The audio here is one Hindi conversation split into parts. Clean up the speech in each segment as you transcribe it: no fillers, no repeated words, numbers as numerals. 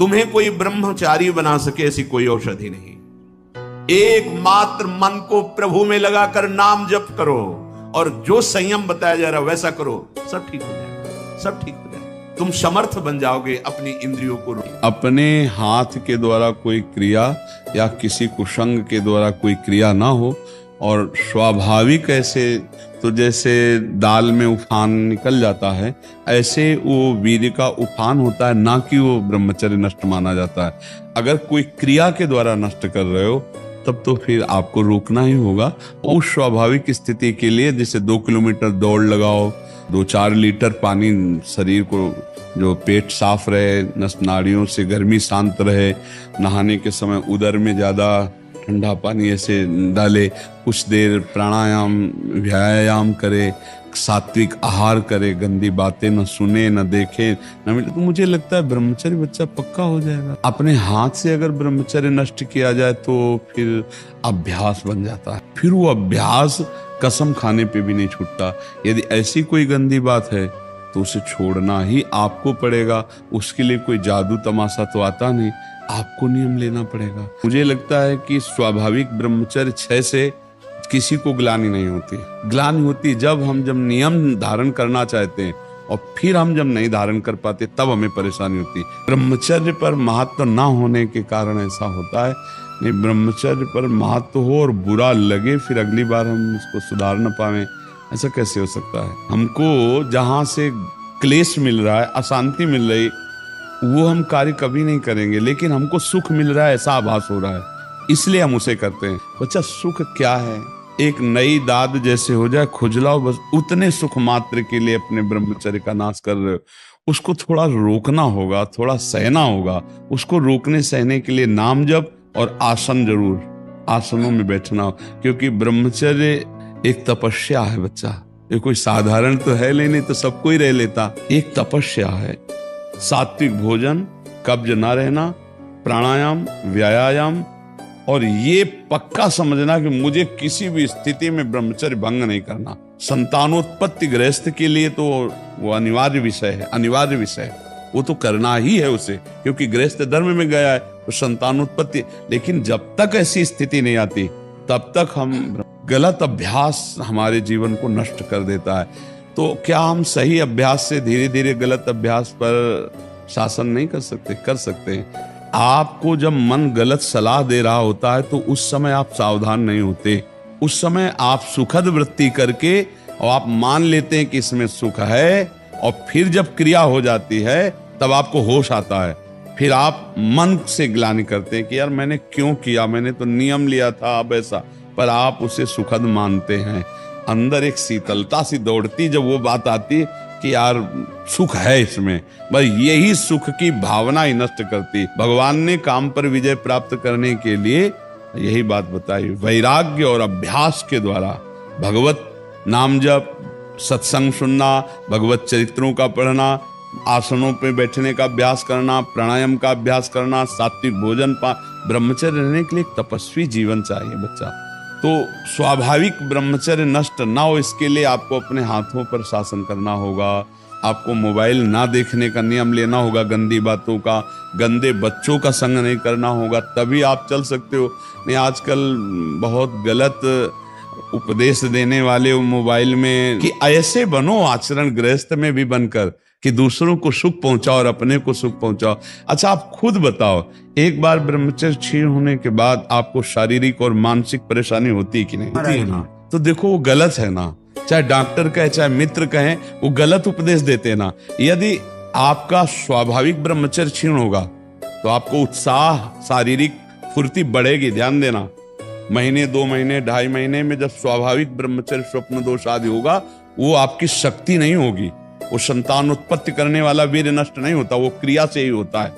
तुम्हें कोई ब्रह्मचारी बना सके ऐसी कोई औषधि नहीं। एकमात्र मन को प्रभु में लगाकर नाम जप करो और जो संयम बताया जा रहा है वैसा करो, सब ठीक हो जाएगा, सब ठीक हो जाएगा। तुम समर्थ बन जाओगे अपनी इंद्रियों को। अपने हाथ के द्वारा कोई क्रिया या किसी कुसंग के द्वारा कोई क्रिया ना हो और स्वाभाविक ऐसे, तो जैसे दाल में उफान निकल जाता है ऐसे वो वीर्य का उफान होता है, ना कि वो ब्रह्मचर्य नष्ट माना जाता है। अगर कोई क्रिया के द्वारा नष्ट कर रहे हो तब तो फिर आपको रोकना ही होगा। उस स्वाभाविक स्थिति के लिए जैसे 2 किलोमीटर दौड़ लगाओ, 2-4 लीटर पानी शरीर को, जो पेट साफ रहे, नस नाड़ियों से गर्मी शांत रहे, नहाने के समय उदर में ज्यादा ठंडा पानी ऐसे डाले, कुछ देर प्राणायाम व्यायाम करे, सात्विक आहार करे, गंदी बातें न सुने न देखे न मिले, तो मुझे लगता है ब्रह्मचर्य बच्चा पक्का हो जाएगा। अपने हाथ से अगर ब्रह्मचर्य नष्ट किया जाए तो फिर अभ्यास बन जाता है, फिर वो अभ्यास कसम खाने पे भी नहीं छूटता। यदि ऐसी कोई गंदी बात है तो उसे छोड़ना ही आपको पड़ेगा। उसके लिए कोई जादू तमाशा तो आता नहीं, आपको नियम लेना पड़ेगा। मुझे लगता है कि स्वाभाविक ब्रह्मचर्य 6 से किसी को ग्लानि नहीं होती। ग्लानि होती जब नियम धारण करना चाहते हैं और फिर हम जब नहीं धारण कर पाते तब हमें परेशानी होती। ब्रह्मचर्य पर महत्व ना होने के कारण ऐसा होता है। नहीं, ब्रह्मचर्य पर महत्व हो और बुरा लगे फिर अगली बार हम उसको सुधार न पाए, ऐसा कैसे हो सकता है। हमको जहां से क्लेश मिल रहा है, अशांति मिल रही, वो हम कार्य कभी नहीं करेंगे, लेकिन हमको सुख मिल रहा है ऐसा आभास हो रहा है, इसलिए हम उसे करते हैं। बच्चा सुख क्या है? एक नई दाद जैसे हो जाए, खुजलाओ, बस उतने सुख मात्र के लिए अपने ब्रह्मचर्य का नाश कर रहे हो। उसको थोड़ा रोकना होगा, थोड़ा सहना होगा। उसको रोकने सहने के लिए नाम जप और आसन, जरूर आसनों में बैठना हो, क्योंकि ब्रह्मचर्य एक तपस्या है बच्चा। ये कोई साधारण तो है नहीं तो सब कोई रह लेता। एक तपस्या है। सात्विक भोजन, कब्ज ना रहना, प्राणायाम व्यायाम, और ये पक्का समझना कि मुझे किसी भी स्थिति में ब्रह्मचर्य भंग नहीं करना। संतानोत्पत्ति गृहस्थ के लिए तो वो अनिवार्य विषय है, अनिवार्य विषय है, वो तो करना ही है उसे, क्योंकि गृहस्थ धर्म में गया है तो संतानोत्पत्ति। लेकिन जब तक ऐसी स्थिति नहीं आती तब तक हम, गलत अभ्यास हमारे जीवन को नष्ट कर देता है। तो क्या हम सही अभ्यास से धीरे धीरे गलत अभ्यास पर शासन नहीं कर सकते? कर सकते हैं। आपको जब मन गलत सलाह दे रहा होता है तो उस समय आप सावधान नहीं होते। उस समय आप सुखद वृत्ति करके और आप मान लेते हैं कि इसमें सुख है, और फिर जब क्रिया हो जाती है तब आपको होश आता है। फिर आप मन से ग्लानि करते हैं कि यार मैंने क्यों किया, मैंने तो नियम लिया था अब ऐसा, पर आप उसे सुखद मानते हैं। अंदर एक शीतलता सी दौड़ती जब वो बात आती कि यार सुख है इसमें, बस यही सुख की भावना ही नष्ट करती। भगवान ने काम पर विजय प्राप्त करने के लिए यही बात बताई, वैराग्य और अभ्यास के द्वारा भगवत नाम जप, सत्संग सुनना, भगवत चरित्रों का पढ़ना, आसनों पे बैठने का अभ्यास करना, प्राणायाम का अभ्यास करना, सात्विक भोजन ब्रह्मचर्य रहने के लिए एक तपस्वी जीवन चाहिए बच्चा। तो स्वाभाविक ब्रह्मचर्य नष्ट ना हो, इसके लिए आपको अपने हाथों पर शासन करना होगा। आपको मोबाइल ना देखने का नियम लेना होगा, गंदी बातों का, गंदे बच्चों का संग नहीं करना होगा, तभी आप चल सकते हो। नहीं, आजकल बहुत गलत उपदेश देने वाले मोबाइल में कि ऐसे बनो, आचरण गृहस्थ में भी बनकर कि दूसरों को सुख पहुंचाओ और अपने को सुख पहुंचाओ। अच्छा, आप खुद बताओ, एक बार ब्रह्मचर्य क्षीण होने के बाद आपको शारीरिक और मानसिक परेशानी होती है कि नहीं? होती है ना। तो देखो वो गलत है ना, चाहे डॉक्टर कहे चाहे मित्र कहें, वो गलत उपदेश देते हैं ना। यदि आपका स्वाभाविक ब्रह्मचर्य क्षीण होगा तो आपको उत्साह, शारीरिक फुर्ती बढ़ेगी। ध्यान देना, महीने 2 महीने 2.5 महीने में जब स्वाभाविक ब्रह्मचर्य स्वप्न दोष आदि होगा, वो आपकी शक्ति नहीं होगी। वो संतान उत्पत्ति करने वाला वीर्य नष्ट नहीं होता, वो क्रिया से ही होता है।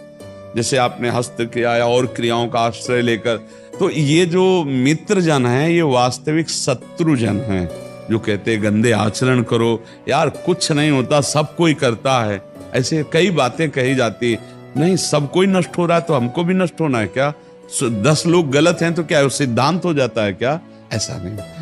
जैसे आपने हस्त क्रिया या और क्रियाओं का आश्रय लेकर, तो ये जो मित्र जन है ये वास्तविक शत्रु जन है, जो कहते हैं गंदे आचरण करो। यार कुछ नहीं होता, सब कोई करता है। ऐसे कई बातें कही जाती, नहीं सब कोई नष्ट हो रहा है तो हमको भी नष्ट होना है क्या? 10 लोग गलत हैं तो क्या सिद्धांत हो जाता है क्या? ऐसा नहीं।